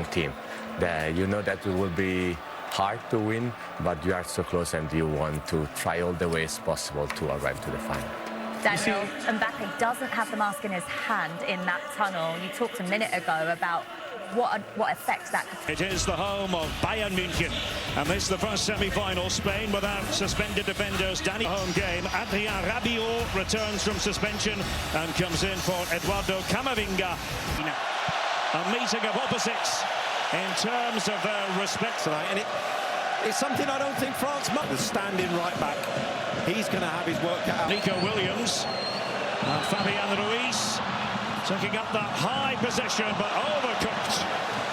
team. You know that it will be hard to win, but you are so close and you want to try all the ways possible to arrive to the final. Daniel, Mbappé doesn't have the mask in his hand in that tunnel. You talked a minute ago about what effect that could. It is the home of Bayern München, and this is the first semi-final. Spain without suspended defenders. Danny home game. Adrien Rabiot returns from suspension and comes in for Eduardo Camavinga. A meeting of opposites in terms of their respect tonight, and it's something I don't think France must. The standing right back, he's going to have his work cut out. Nico Williams and Fabian Ruiz taking up that high possession, but overcooked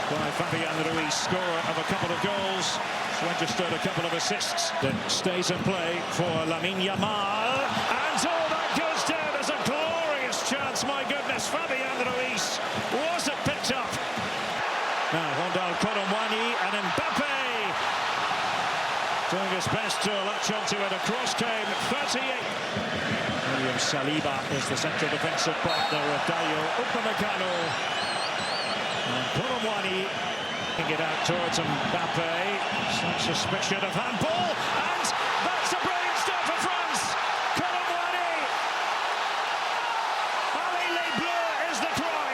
by Fabian Ruiz, scorer of a couple of goals. He's registered a couple of assists. That stays in play for Lamine Yamal, and that goes down as a glorious chance. My goodness, Fabian Ruiz was it picked up. Now Rondal Colomwani and Mbappé doing his best to latch onto it. A cross came, 38. William Saliba is the central defensive partner of Dayo Upamecano. And Colomwani can get out towards Mbappé. Some suspicion of handball, and that's a brilliant start for France. Colomwani. Allez les Bleus is the cry.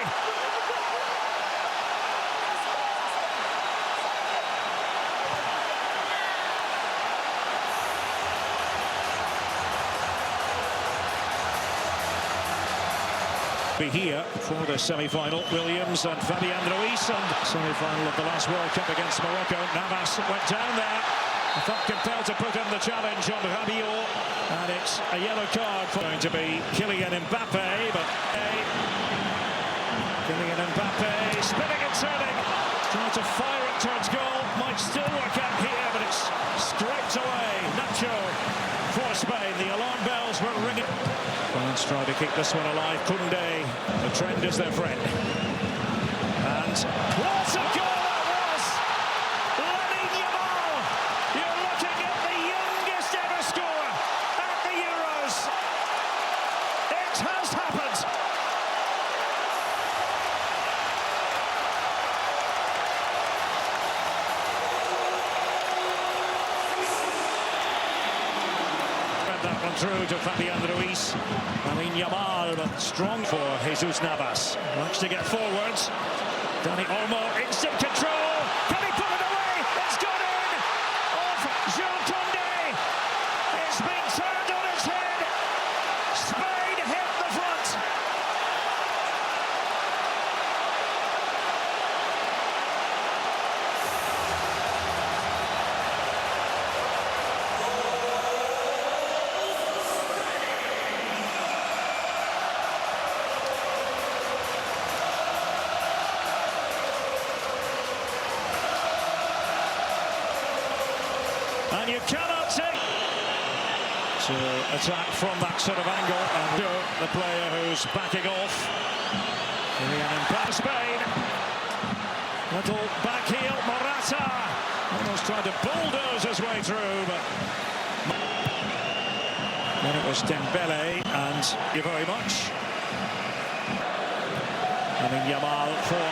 Be here for the semi-final. Williams and Fabian Ruiz, and semi-final of the last World Cup against Morocco. Navas went down there. I thought compelled to put in the challenge on Rabiot, and it's a yellow card for going to be Kylian Mbappé. But Kylian Mbappé spinning and turning, trying to fire it towards goal. Might still work out here, but it's scraped away. Nacho for Spain. The alarm bells were ringing. France try to keep this one alive. Koundé, the trend is their friend. And what a goal that was! Lamine Yamal! You're looking at the youngest ever scorer at the Euros. It has happened. That one through to Fabian Ruiz. Lamine Yamal, but strong for Jesus Navas. Likes to get forwards. Dani Olmo, instant control. Can he put it away? It's gone in. Off Jules Koundé. It's been turned on its head. Spain hit the front. And you cannot take to attack from that sort of angle, and the player who's backing off. Kylian Mbappé, Spain. Little back heel, Morata almost tried to bulldoze his way through, but then it was Dembele, and thank you very much. Lamine Yamal for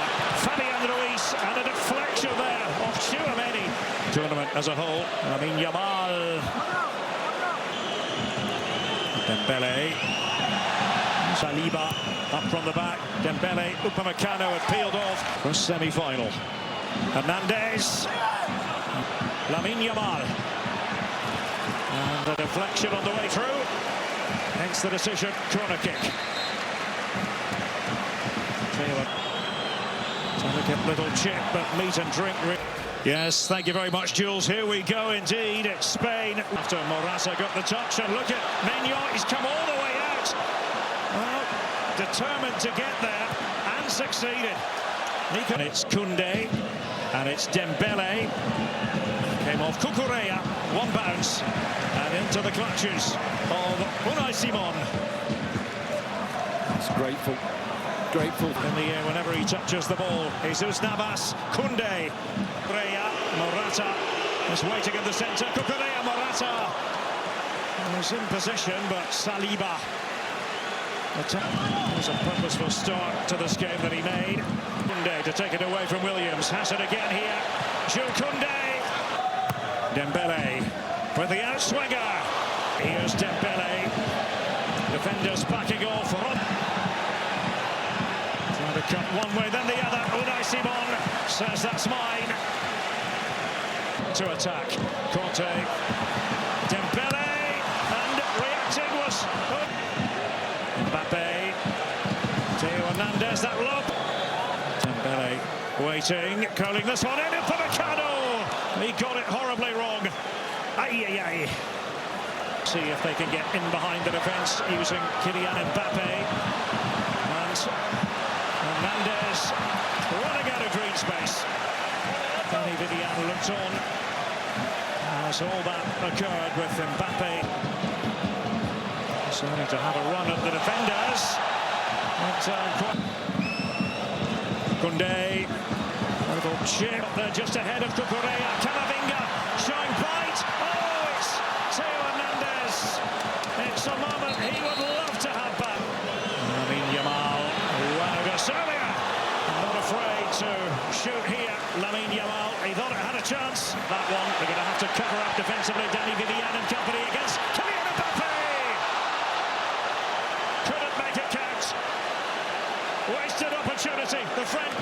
Fabian Ruiz, and a deflection there of Chouameni. Tournament as a whole. Lamine Yamal. Dembele. Saliba up from the back. Dembele. Upamecano had peeled off for semi-final. Hernandez. Lamine Yamal. And a deflection on the way through. Hence the decision. Corner kick. Delicate little chip, but meat and drink. Yes, thank you very much, Jules. Here we go indeed. It's Spain. After Morata got the touch, and look at Maignan. He's come all the way out. Well, determined to get there, and succeeded. And it's Koundé, and it's Dembele. Came off Cucurella, one bounce, and into the clutches of Unai Simon. It's grateful in the air whenever he touches the ball. Jesus Navas, Koundé, Cucurella, Morata is waiting in the centre. Cucurella, Morata was in position, but Saliba It was a purposeful start to this game that he made. Koundé to take it away from Williams. Has it again here. Jules Koundé. Dembele with the outswinger. Here's Dembele. Defenders backing off. Trying to cut one way, then the other. Unai Simon says that's mine. To attack. Conte. Dembele. And reacting was Mbappé. Theo Hernandez, that lob. Dembele waiting, curling this one in. Upamecano. He got it horribly wrong. Ay. See if they can get in behind the defence using Kylian Mbappé. And Hernandez running out of green space. Danny Vivian looked on as all that occurred with Mbappé starting to have a run at the defenders. Koundé, a little chip there just ahead of Cucurella. Camavinga showing bite. Oh, it's Theo Hernandez. It's a moment he would love to have back. Lamine Yamal, Rodriguez earlier. Not afraid to shoot here. Lamine Yamal, he thought it had a chance. That one, they're going to have to cover up defensively. Danny Vivian and company against Kylian Mbappé. Couldn't make it count. Wasted opportunity. The friend.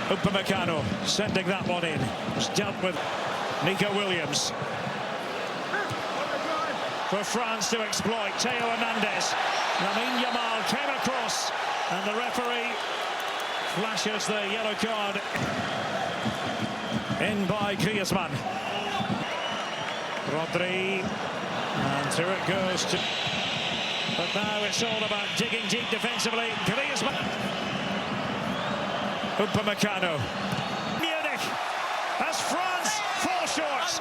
Upamecano sending that one in. Was dealt with. Nico Williams. For France to exploit. Theo Hernandez. Lamine Yamal came across. And the referee flashes the yellow card. In by Griezmann. Rodri. And through it goes to... But now it's all about digging deep defensively. Griezmann. Upamecano. Munich as France fall short.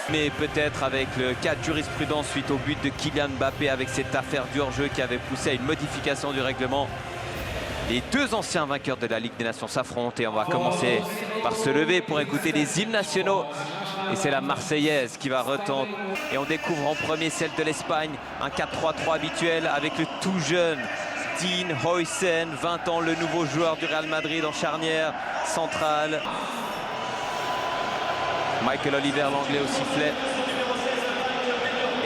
Mais peut-être avec le cas de jurisprudence suite au but de Kylian Mbappé avec cette affaire du hors-jeu qui avait poussé à une modification du règlement. Les deux anciens vainqueurs de la Ligue des Nations s'affrontent et on va commencer par se lever pour écouter les hymnes nationaux. Et c'est la Marseillaise qui va retenter. Et on découvre en premier celle de l'Espagne, un 4-3-3 habituel avec le tout jeune Dean Huijsen, 20 ans, le nouveau joueur du Real Madrid en charnière centrale. Michael Oliver, l'anglais au sifflet.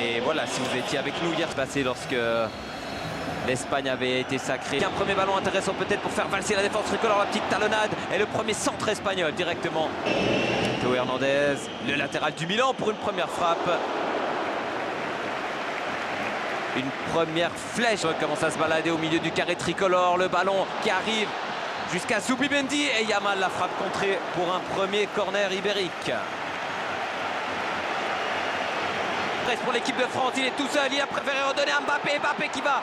Et voilà, si vous étiez avec nous hier passé lorsque l'Espagne avait été sacrée. Un premier ballon intéressant peut-être pour faire valser la défense tricolore, la petite talonnade et le premier centre espagnol directement. Theo Hernandez, le latéral du Milan pour une première frappe. Une première flèche. On commence à se balader au milieu du carré tricolore. Le ballon qui arrive jusqu'à Zubimendi et Yamal la frappe contrée pour un premier corner ibérique. Pour l'équipe de France, il est tout seul, il a préféré redonner à Mbappé, Mbappé qui va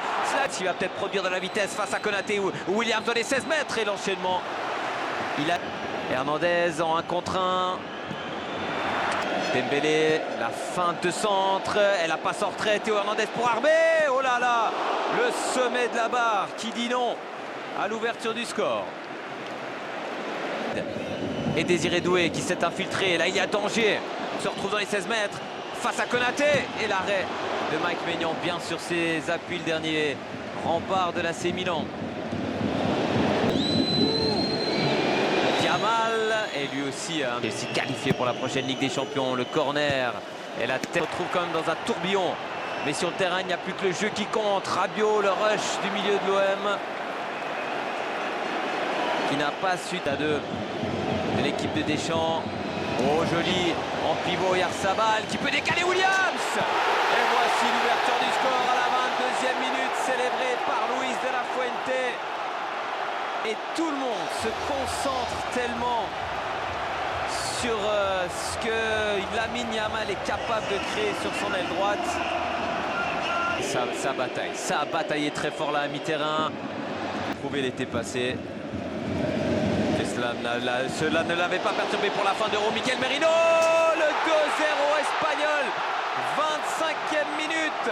il va peut-être produire de la vitesse face à Konaté ou Williams dans les 16 mètres et l'enchaînement. Il a Hernandez en 1 contre 1. Dembélé, la feinte de centre, elle a pas sorti. Theo Hernandez pour Arbé. Oh là là, le sommet de la barre qui dit non à l'ouverture du score. Et Désiré Doué qui s'est infiltré, là il y a danger. Il se retrouve dans les 16 mètres. Face à Konaté et l'arrêt de Mike Maignan bien sur ses appuis, le dernier rempart de l'AC Milan. Yamal est lui aussi qualifié pour la prochaine Ligue des Champions. Le corner et la tête se retrouve quand même dans un tourbillon. Mais sur le terrain, il n'y a plus que le jeu qui compte. Rabiot, le rush du milieu de l'OM qui n'a pas su à deux de l'équipe de Deschamps. Oh joli, en pivot Yarzabal qui peut décaler Williams. Et voici l'ouverture du score à la 22e minute, célébrée par Luis de la Fuente. Et tout le monde se concentre tellement sur ce que Lamine Yamal est capable de créer sur son aile droite. Ça a bataillé très fort là à mi-terrain. Prouvé l'été passé. Cela ne l'avait pas perturbé pour la fin d'Euro. Mikel Merino, le 2-0 espagnol, 25e minute.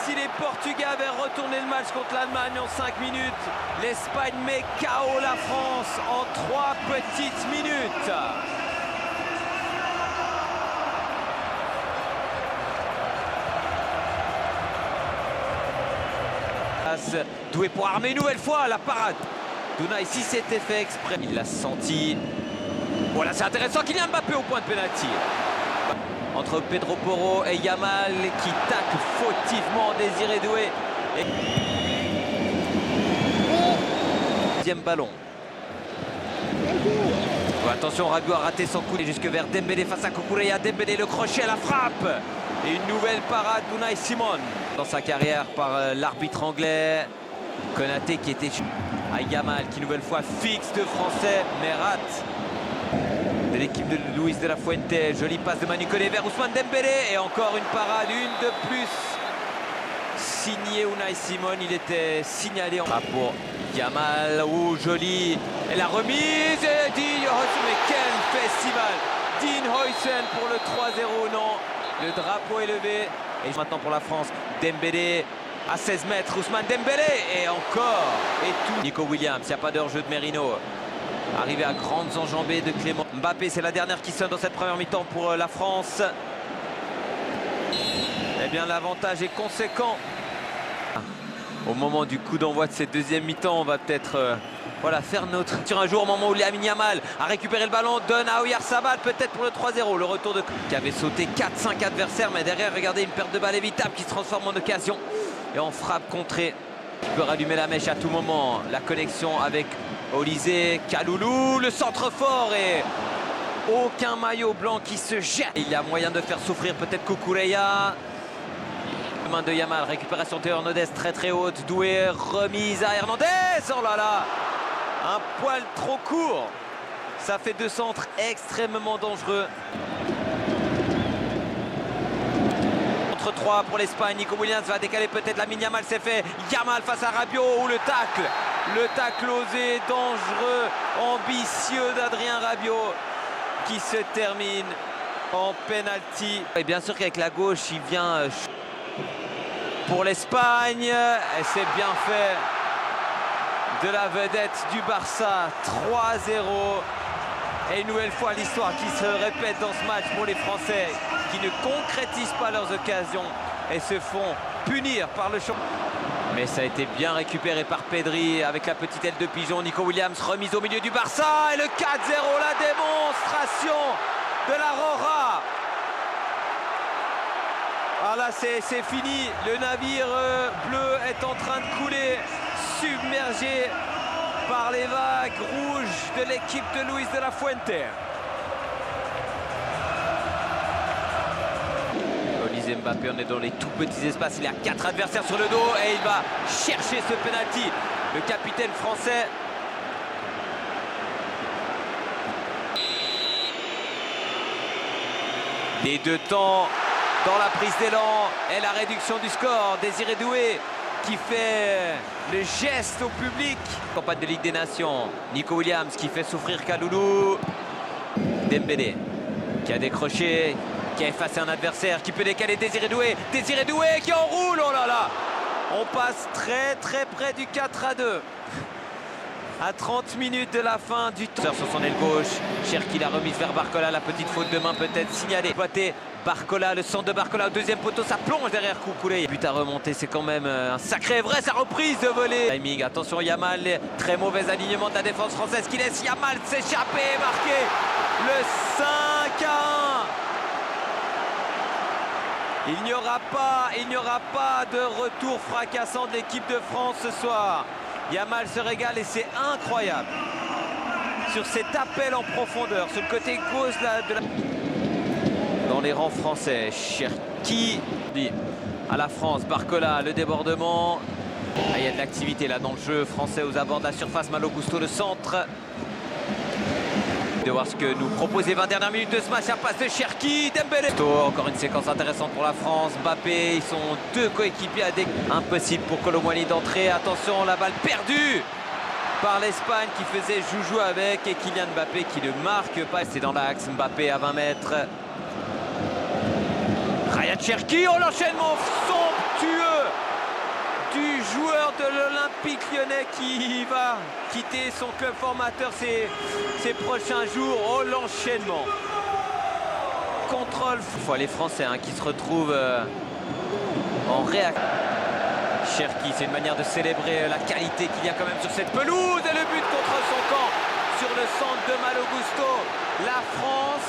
Si les Portugais avaient retourné le match contre l'Allemagne en 5 minutes, l'Espagne met KO la France en 3 petites minutes. Doué pour armer une nouvelle fois la parade. Dunay, si c'était fait exprès, il l'a senti. Voilà, c'est intéressant. Kylian Mbappé au point de pénalty. Entre Pedro Porro et Yamal qui tacle fautivement Désiré Doué. Et... Deuxième ballon. Oh, attention, Rabiot a raté son coup jusque vers Dembélé face à Cucurella. Dembélé, le crochet, la frappe. Et une nouvelle parade d'Unai Simon. Dans sa carrière par l'arbitre anglais. Konaté qui était à Yamal qui nouvelle fois fixe de français mais rate. De l'équipe de Luis de la Fuente. Jolie passe de Manu Koné vers Ousmane Dembélé. Et encore une parade, une de plus. Signé Unai Simon, il était signalé pour Yamal. Oh, joli. Et la remise. Et Dean Huysen, mais quel festival. Dean Huysen pour le 3-0. Non, le drapeau est levé. Et maintenant pour la France, Dembélé à 16 mètres. Ousmane Dembélé. Et encore. Et tout. Nico Williams, il n'y a pas de hors-jeu de Merino. Arrivé à grandes enjambées de Clément. Mbappé, c'est la dernière qui sonne dans cette première mi-temps pour la France. Eh bien, l'avantage est conséquent. Au moment du coup d'envoi de cette deuxième mi-temps, on va peut-être voilà, faire notre sur un jour au moment où Lamine Yamal a récupéré le ballon, donne à Oyarzabal peut-être pour le 3-0. Le retour de qui avait sauté 4-5 adversaires, mais derrière, regardez, une perte de balle évitable qui se transforme en occasion et en frappe contrée. Il peut rallumer la mèche à tout moment. La connexion avec Olysée, Kaloulou, le centre fort et aucun maillot blanc qui se jette. Il y a moyen de faire souffrir peut-être Cucurella. Main de Yamal, récupération Théo Hernandez très très haute, Doué, remise à Hernandez, oh là là, un poil trop court, ça fait deux centres extrêmement dangereux. Entre 3 pour l'Espagne, Nico Williams va décaler peut-être Lamine Yamal, c'est fait, Yamal face à Rabiot, ou le tacle osé, dangereux, ambitieux d'Adrien Rabiot qui se termine en penalty. Et bien sûr qu'avec la gauche, il vient... pour l'Espagne, et c'est bien fait de la vedette du Barça, 3-0. Et une nouvelle fois l'histoire qui se répète dans ce match pour les Français qui ne concrétisent pas leurs occasions et se font punir par le champ. Mais ça a été bien récupéré par Pedri avec la petite aile de pigeon. Nico Williams remise au milieu du Barça et le 4-0, la démonstration de la Rora. Ah là c'est fini, le navire bleu est en train de couler, submergé par les vagues rouges de l'équipe de Luis de la Fuente. Olysée Mbappé, on est dans les tout petits espaces, il a 4 adversaires sur le dos et il va chercher ce penalty. Le capitaine français. Les deux temps. Dans la prise d'élan et la réduction du score, Désiré Doué qui fait le geste au public. Campagne de Ligue des Nations, Nico Williams qui fait souffrir Kaloulou. Dembélé qui a décroché, qui a effacé un adversaire, qui peut décaler Désiré Doué. Désiré Doué qui enroule, oh là là. On passe très très près du 4-2. À 30 minutes de la fin du temps. Sur son aile gauche, Cherki la remise vers Barcola, la petite faute de main peut-être signalée. Barcola, le centre de Barcola au deuxième poteau, ça plonge derrière Cucurella. But à remonter, c'est quand même un sacré vrai, sa reprise de volée. Timing, attention Yamal, très mauvais alignement de la défense française qui laisse Yamal s'échapper et marquer le 5-1. Il n'y aura pas de retour fracassant de l'équipe de France ce soir. Yamal se régale et c'est incroyable. Sur cet appel en profondeur, sur le côté gauche de la... Dans les rangs français, Cherki à la France, Barcola, le débordement. Ah, il y a de l'activité là dans le jeu français aux abords de la surface. Malo Gusto, le centre. De voir ce que nous propose les 20 dernières minutes de ce match. La passe de Cherki, Dembélé. Encore une séquence intéressante pour la France. Mbappé, ils sont deux coéquipiers à impossible pour Colomboigny d'entrer. Attention, la balle perdue par l'Espagne qui faisait joujou avec et Kylian Mbappé qui ne marque pas. C'est dans l'axe, Mbappé à 20 mètres. Ryan Cherki, oh l'enchaînement somptueux du joueur de l'Olympique Lyonnais qui va quitter son club formateur ces prochains jours. Oh l'enchaînement. Contrôle. Les Français qui se retrouvent en réaction. Cherki, c'est une manière de célébrer la qualité qu'il y a quand même sur cette pelouse. Et le but contre son camp sur le centre de Malo Gusto. La France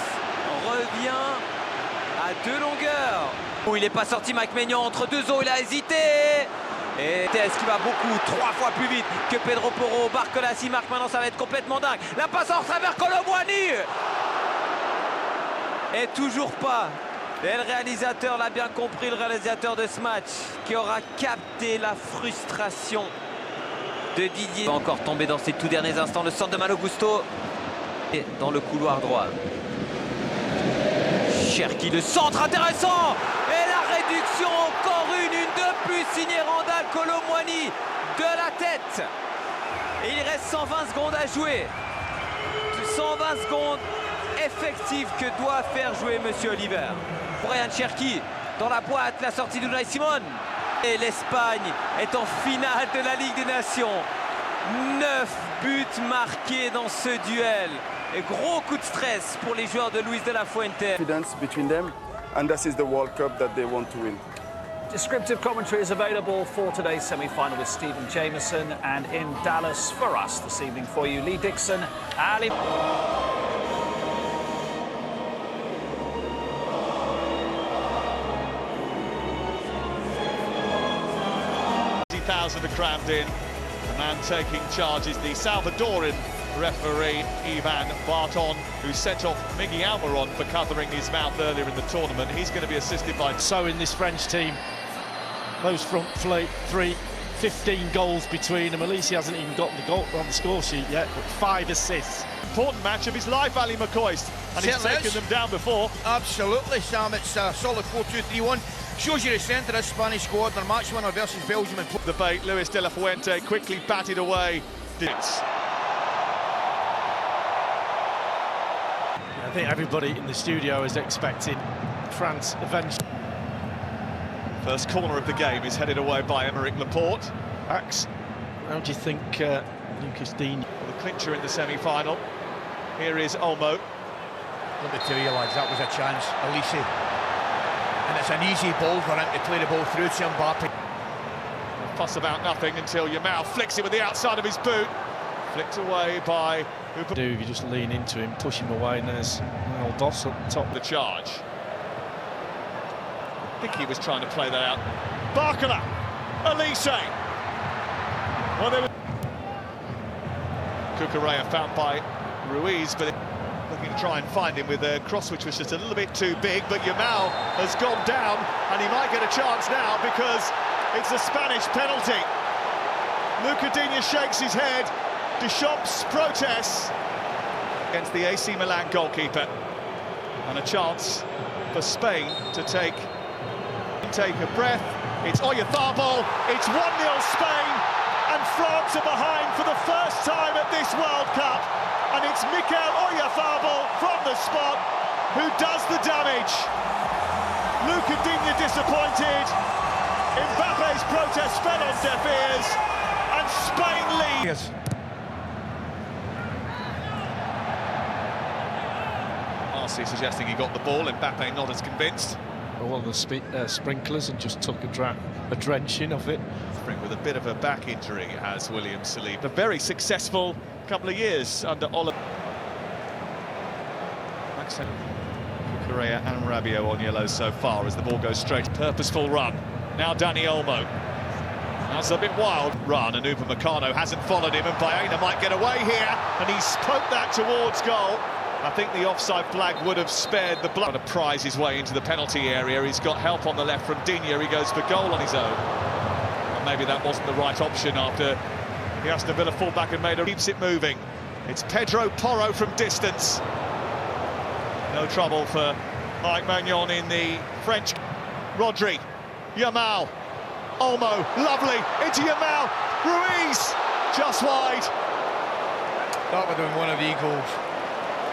revient à 2 longueurs. Où il n'est pas sorti, Mike Maignan entre 2 eaux, il a hésité. Et Tess qui va beaucoup, 3 fois plus vite que Pedro Porro. Barcola marque maintenant, ça va être complètement dingue. La passe en travers Colomboigny. Et toujours pas. Et le réalisateur l'a bien compris, le réalisateur de ce match, qui aura capté la frustration de Didier. Il va encore tomber dans ces tout derniers instants, le centre de Malo Gusto. Et dans le couloir droit. Cherki, le centre intéressant. Et la réduction, encore une de plus signée Randal Colomboigny de la tête. Et il reste 120 secondes à jouer. 120 secondes effectives que doit faire jouer Monsieur Oliver. Brian Cherki dans la boîte, la sortie d'Unai Simon. Et l'Espagne est en finale de la Ligue des Nations. 9 buts marqués dans ce duel. Et gros coup de stress pour les joueurs de Luis de la Fuente. Confidence between them, and this is the World Cup that they want to win. Descriptive commentary is available for today's semi-final with Stephen Jameson, and in Dallas for us this evening for you, Lee Dixon, Ali. Thousand are crammed in. The man taking charge is the Salvadoran referee Ivan Barton, who sent off Miggy Almiron for covering his mouth earlier in the tournament. He's going to be assisted by... So in this French team, those front three, 15 goals between them. Elise hasn't even got the goal on the score sheet yet, but 5 assists. Important match of his life, Ali McCoist, and he's taken them down before. Absolutely, Sam. It's a solid 4-2-3-1. Shows you the centre of the Spanish squad. Their match winner versus Belgium. The bait, Luis de la Fuente quickly batted away. I think everybody in the studio is expecting France eventually. First corner of the game is headed away by Aymeric Laporte. Max, how do you think Lucas Digne? The clincher in the semi-final. Here is Olmo. Let me tell you, lads, that was a chance. Elise. And it's an easy ball for him to play the ball through to Mbappé. Fuss about nothing until Yamal flicks it with the outside of his boot. Flicked away by... You just lean into him, push him away, and there's El Dos at the top of the charge. I think he was trying to play that out. Barcola, Elise. Well, they were... Cucurella found by Ruiz, but looking to try and find him with a cross which was just a little bit too big, but Yamal has gone down, and he might get a chance now because it's a Spanish penalty. Luca Digne shakes his head. Deschamps protests against the AC Milan goalkeeper, and a chance for Spain to take a breath. It's Oyarzabal, it's 1-0 Spain, and France are behind for the first time at this World Cup, and it's Mikel Oyarzabal from the spot who does the damage. Luca Digne disappointed, Mbappe's protest fell on deaf ears, and Spain leads. Suggesting he got the ball, Mbappé not as convinced. All of the sprinklers and just took a drenching of it. With a bit of a back injury has William Saliba. A very successful couple of years under Oliver. Correa and Rabiot on yellow so far as the ball goes straight. Purposeful run. Now Dani Olmo. That's a bit wild run, and Upamecano hasn't followed him, and Baena might get away here, and he's poked that towards goal. I think the offside flag would have spared the blood. To prize his way into the penalty area. He's got help on the left from Digne. He goes for goal on his own. And maybe that wasn't the right option after the Aston Villa fullback had made a... Keeps it moving. It's Pedro Porro from distance. No trouble for Mike Maignan in the French. Rodri, Yamal, Olmo, lovely, into Yamal, Ruiz, just wide. That would have been one of the goals.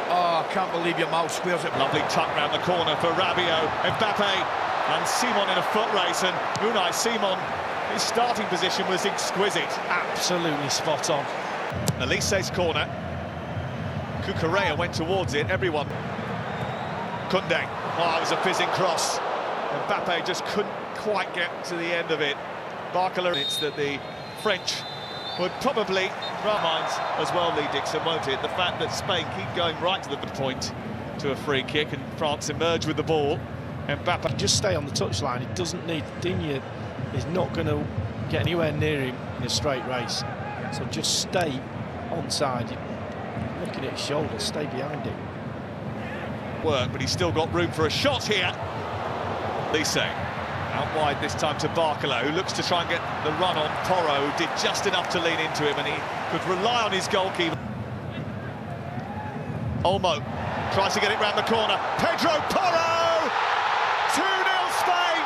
Oh, I can't believe Yamal squares it. Lovely tuck round the corner for Rabiot, Mbappé, and Simon in a foot race, and Unai Simon, his starting position was exquisite. Absolutely spot on. Elise's corner. Cucurella went towards it, everyone. Koundé, oh, it was a fizzing cross. Mbappé just couldn't quite get to the end of it. Barcola, it's that the French would probably run minds as well, Lee Dixon, won't it? The fact that Spain keep going right to the point to a free kick and France emerge with the ball. Mbappé just stay on the touchline. He doesn't need Digne. Is not going to get anywhere near him in a straight race. So just stay onside. Looking at his shoulder, stay behind him. Work, but he's still got room for a shot here. Lise out wide this time to Barcola, who looks to try and get the run on Porro, who did just enough to lean into him, and he could rely on his goalkeeper. Olmo tries to get it round the corner. Pedro Porro! 2-0 Spain!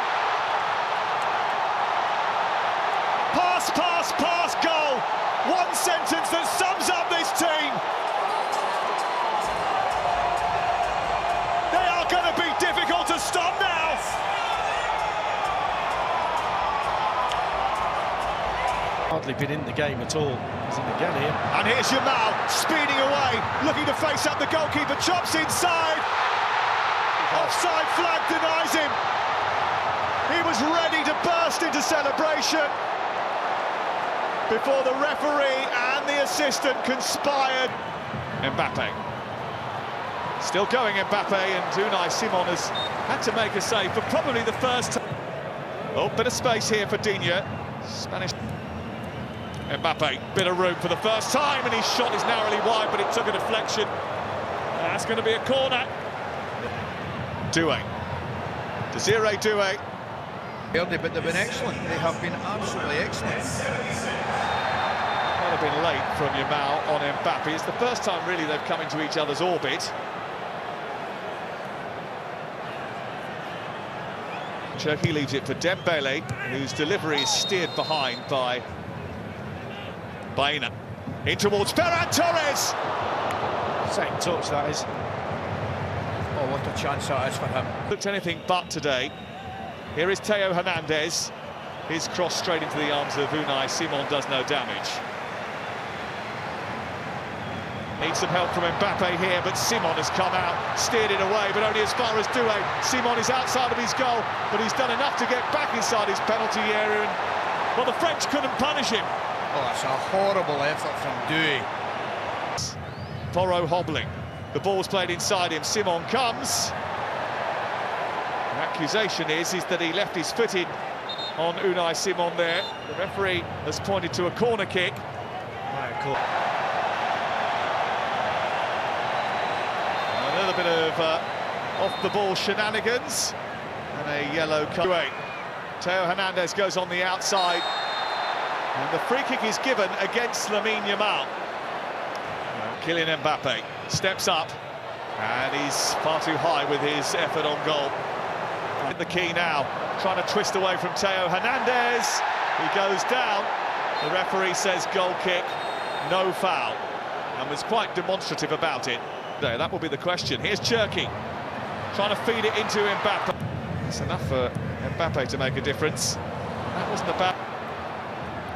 Pass, pass, pass, goal! One sentence that sums up this team! They are going to be difficult to stop now! Hardly been in the game at all. He's in again here. And here's Yamal, speeding away, looking to face up the goalkeeper, chops inside. Offside flag denies him. He was ready to burst into celebration before the referee and the assistant conspired. Mbappé. Still going Mbappé, and Unai Simon has had to make a save for probably the first time. Oh, bit of space here for Digne. Spanish. Mbappé, bit of room for the first time, and his shot is narrowly wide, but it took a deflection. That's going to be a corner. Doué. Desiree Doué. But they've been excellent. They have been absolutely excellent. Might have been late from Yamal on Mbappé. It's the first time, really, they've come into each other's orbit. Turkey leaves it for Dembele, whose delivery is steered behind by Baena. In towards Ferran Torres. Second touch, that is. Oh, what a chance that is for him. Looked anything but today. Here is Theo Hernandez. His cross straight into the arms of Unai Simon does no damage. Needs some help from Mbappé here, but Simon has come out, steered it away, but only as far as Doué. Simon is outside of his goal, but he's done enough to get back inside his penalty area, and well, the French couldn't punish him. Oh, that's a horrible effort from Doué. Porro hobbling. The ball's played inside him. Simon comes. The accusation is that he left his foot in on Unai Simon there. The referee has pointed to a corner kick. A little bit of off-the-ball shenanigans and a yellow card. Theo Hernandez goes on the outside. And the free kick is given against Lamine Yamal. Kylian Mbappé steps up, and he's far too high with his effort on goal. The key now, trying to twist away from Theo Hernandez. He goes down. The referee says goal kick, no foul, and was quite demonstrative about it. That will be the question. Here's Cherki, trying to feed it into Mbappé. It's enough for Mbappé to make a difference. That wasn't a bad...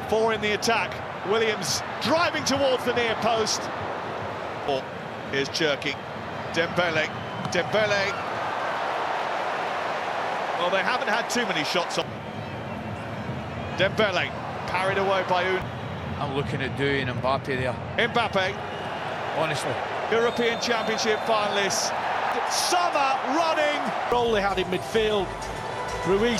Four in the attack. Williams driving towards the near post. Here's Cherki. Dembele. Dembele. Well, they haven't had too many shots on. Dembele carried away by Un. I'm looking at Doué and Mbappé there. Mbappé. Honestly. European Championship finalists. Summer running. All they had in midfield. Ruiz